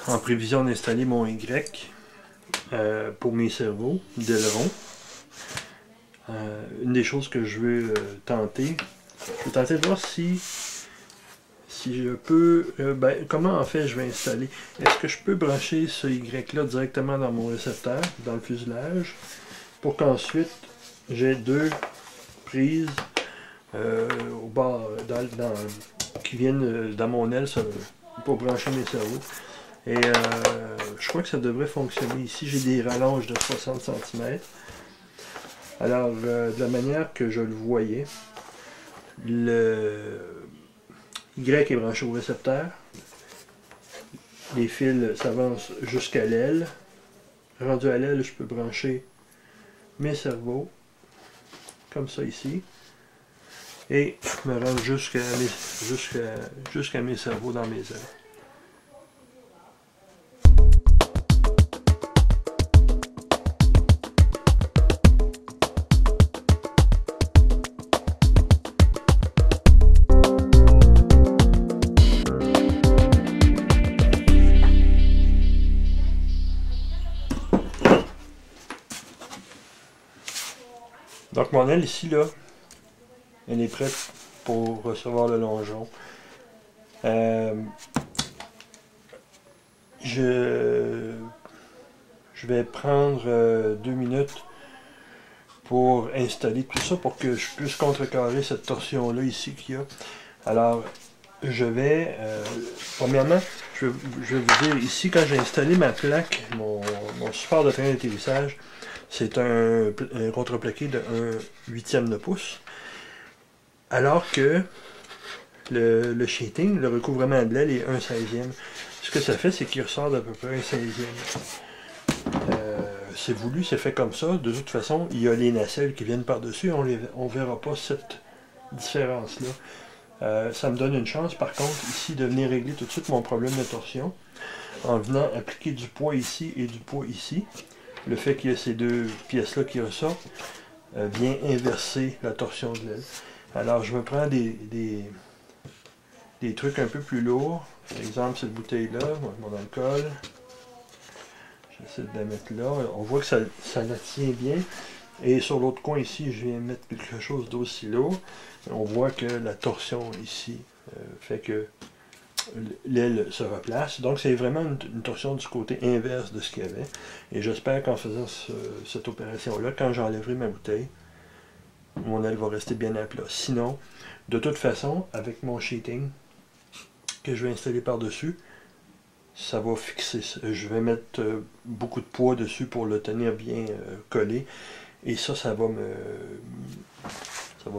en prévision d'installer mon Y pour mes cerveaux d'aileron. Une des choses que je veux tenter, de voir si je peux, comment en fait je vais installer. Est-ce que je peux brancher ce Y là directement dans mon récepteur, dans le fuselage, pour qu'ensuite j'ai deux prises au bord, qui viennent dans mon aile pour brancher mes cerveaux. Et je crois que ça devrait fonctionner. Ici j'ai des rallonges de 60 cm. Alors, de la manière que je le voyais, le Y est branché au récepteur. Les fils s'avancent jusqu'à l'aile. Rendu à l'aile, je peux brancher mes cerveaux, comme ça ici. Et me rendre jusqu'à mes cerveaux dans mes ailes. Donc mon aile ici, là, elle est prête pour recevoir le longeon. Je vais prendre 2 minutes pour installer tout ça pour que je puisse contrecarrer cette torsion-là ici qu'il y a. Alors, je vais, premièrement, je vais vous dire ici, quand j'ai installé ma plaque, mon support de train d'atterrissage, c'est un contreplaqué de 1/8 de pouce. Alors que le sheeting, le recouvrement de l'aile, est 1/16e. Ce que ça fait, c'est qu'il ressort d'à peu près 1/16e. C'est voulu, c'est fait comme ça. De toute façon, il y a les nacelles qui viennent par-dessus. On ne verra pas cette différence-là. Ça me donne une chance, par contre, ici, de venir régler tout de suite mon problème de torsion en venant appliquer du poids ici et du poids ici. Le fait qu'il y ait ces deux pièces-là qui ressortent vient inverser la torsion de l'aile. Alors, je me prends des trucs un peu plus lourds. Par exemple, cette bouteille-là, mon alcool. J'essaie de la mettre là. On voit que ça la tient bien. Et sur l'autre coin ici, je viens mettre quelque chose d'aussi lourd. On voit que la torsion ici fait que l'aile se replace. Donc c'est vraiment une torsion du côté inverse de ce qu'il y avait. Et j'espère qu'en faisant cette opération-là, quand j'enlèverai ma bouteille, mon aile va rester bien à plat. Sinon, de toute façon, avec mon sheeting que je vais installer par-dessus, ça va fixer. Je vais mettre beaucoup de poids dessus pour le tenir bien collé. Et ça va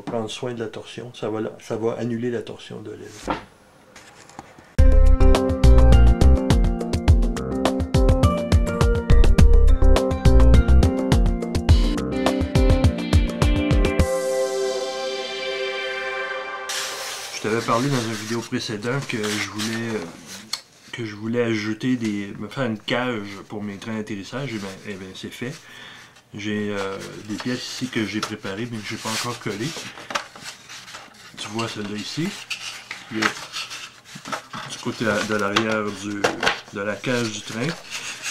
prendre soin de la torsion. Ça va annuler la torsion de l'aile. Je t'avais parlé dans une vidéo précédente que je voulais ajouter me faire une cage pour mes trains d'atterrissage. Et bien c'est fait. J'ai des pièces ici que j'ai préparées mais que je n'ai pas encore collées. Tu vois celle-là ici. Du côté de l'arrière de la cage du train.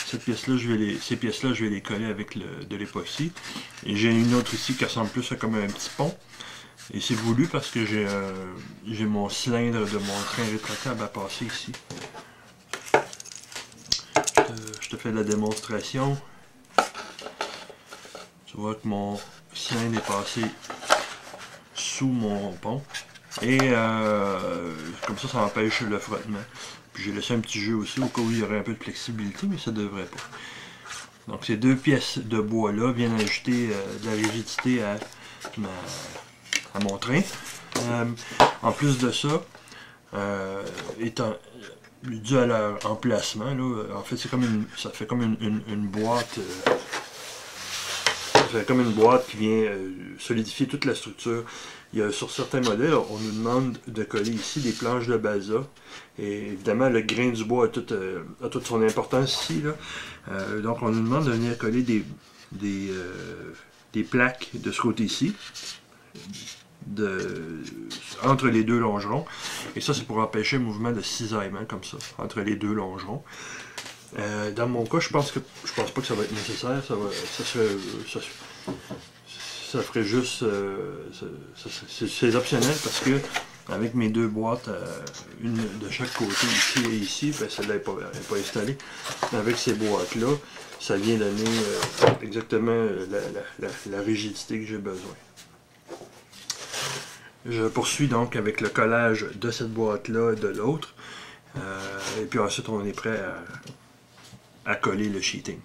Ces pièces-là, je vais les coller avec de l'époxy. Et j'ai une autre ici qui ressemble plus à comme un petit pont. Et c'est voulu parce que j'ai mon cylindre de mon train rétractable à passer ici. Je te fais la démonstration. Tu vois que mon cylindre est passé sous mon pont. Et comme ça empêche le frottement. Puis j'ai laissé un petit jeu aussi au cas où il y aurait un peu de flexibilité, mais ça ne devrait pas. Donc ces deux pièces de bois là viennent ajouter de la rigidité à mon train. En plus de ça, étant dû à leur emplacement, là, en fait ça fait comme une boîte. Ça fait comme une boîte qui vient solidifier toute la structure. Sur certains modèles, on nous demande de coller ici des planches de balsa. Et évidemment, le grain du bois a toute son importance ici. Là. Donc on nous demande de venir coller des plaques de ce côté-ci. entre les deux longerons. Et ça, c'est pour empêcher le mouvement de cisaillement comme ça, entre les deux longerons. Dans mon cas, je pense pas que ça va être nécessaire. Ça ferait juste... c'est optionnel parce que avec mes deux boîtes, une de chaque côté, ici et ici, ben celle-là n'est pas installée. Avec ces boîtes-là, ça vient donner exactement la rigidité que j'ai besoin. Je poursuis donc avec le collage de cette boîte-là et de l'autre. Et puis ensuite, on est prêt à coller le sheeting.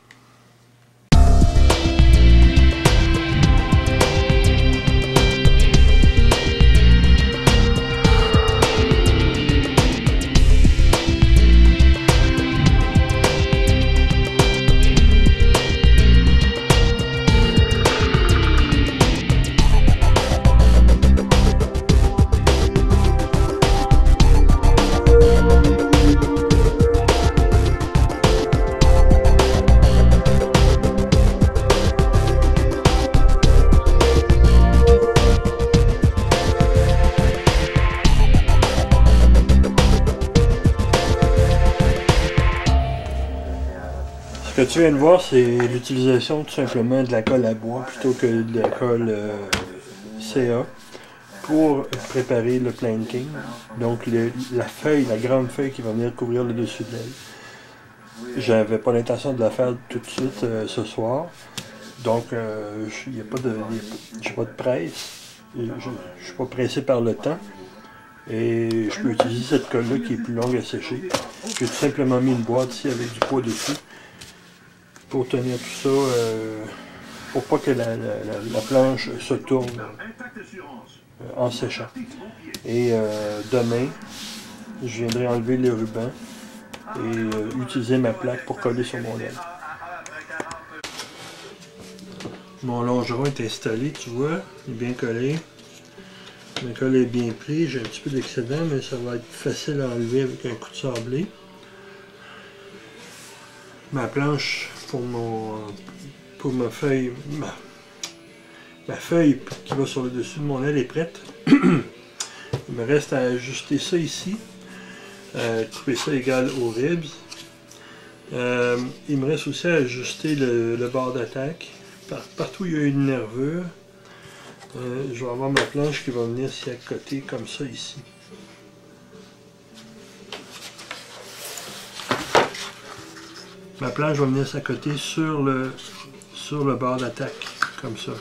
Ce que tu viens de voir, c'est l'utilisation tout simplement de la colle à bois plutôt que de la colle CA pour préparer le planking. Donc la feuille, la grande feuille qui va venir couvrir le dessus de l'aile. J'avais pas l'intention de la faire tout de suite ce soir. Donc j'ai pas de presse. Je suis pas pressé par le temps. Et je peux utiliser cette colle-là qui est plus longue à sécher. J'ai tout simplement mis une boîte ici avec du poids dessus pour tenir tout ça, pour pas que la planche se tourne en séchant. Et demain, je viendrai enlever les rubans et utiliser ma plaque pour coller sur mon aile. Mon longeron est installé, tu vois, il est bien collé. Ma colle est bien prise, j'ai un petit peu d'excédent, mais ça va être facile à enlever avec un coup de sablé. Ma planche pour ma feuille, ma feuille qui va sur le dessus de mon aile est prête. Il me reste à ajuster ça ici, couper ça égal aux ribs. Il me reste aussi à ajuster le bord d'attaque. Partout où il y a une nervure, je vais avoir ma planche qui va venir s'y accoter comme ça ici. Ma planche va venir s'accoter sur le bord d'attaque, comme ça.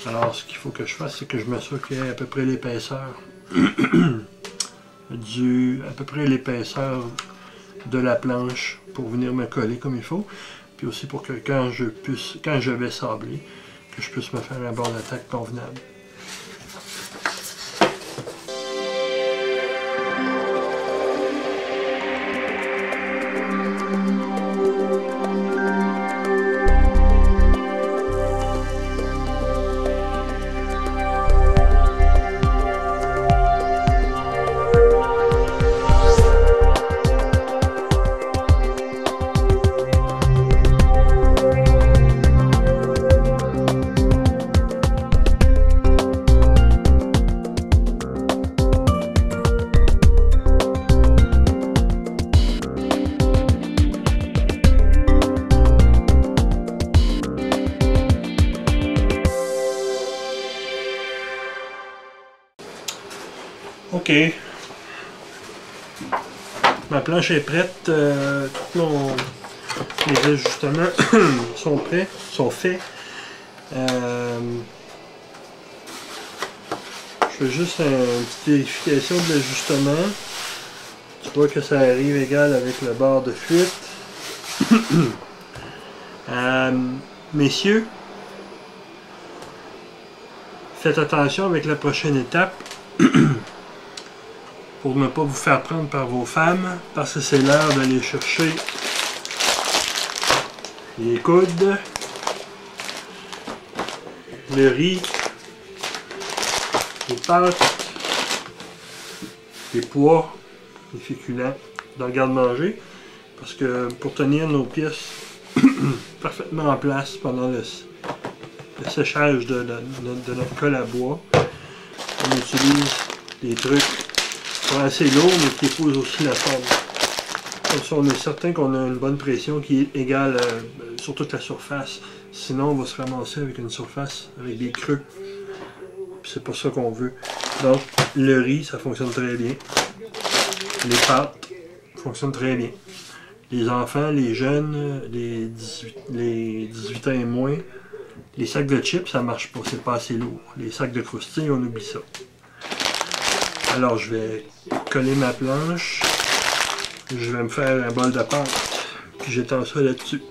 Alors, ce qu'il faut que je fasse, c'est que je m'assure qu'il y ait à peu près l'épaisseur de la planche pour venir me coller comme il faut. Puis aussi pour que quand je vais sabler, que je puisse me faire un bord d'attaque convenable. Ok, ma planche est prête, tous les ajustements sont prêts, sont faits. Je fais juste une petite vérification de l'ajustement. Tu vois que ça arrive égal avec le bord de fuite. Messieurs, faites attention avec la prochaine étape. Pour ne pas vous faire prendre par vos femmes, parce que c'est l'heure d'aller chercher les coudes, le riz, les pâtes, les pois, les féculents dans le garde-manger, parce que pour tenir nos pièces parfaitement en place pendant le séchage de notre colle à bois, on utilise des trucs qui sont assez lourds, mais qui épousent aussi la forme. Comme ça, on est certain qu'on a une bonne pression qui est égale sur toute la surface. Sinon, on va se ramasser avec une surface avec des creux. C'est pas ça qu'on veut. Donc, le riz, ça fonctionne très bien. Les pâtes fonctionnent très bien. Les enfants, les jeunes, les 18 ans et moins, les sacs de chips, ça marche pas, c'est pas assez lourd. Les sacs de croustilles, on oublie ça. Alors, je vais coller ma planche. Je vais me faire un bol de pâte. Puis j'étends ça là-dessus.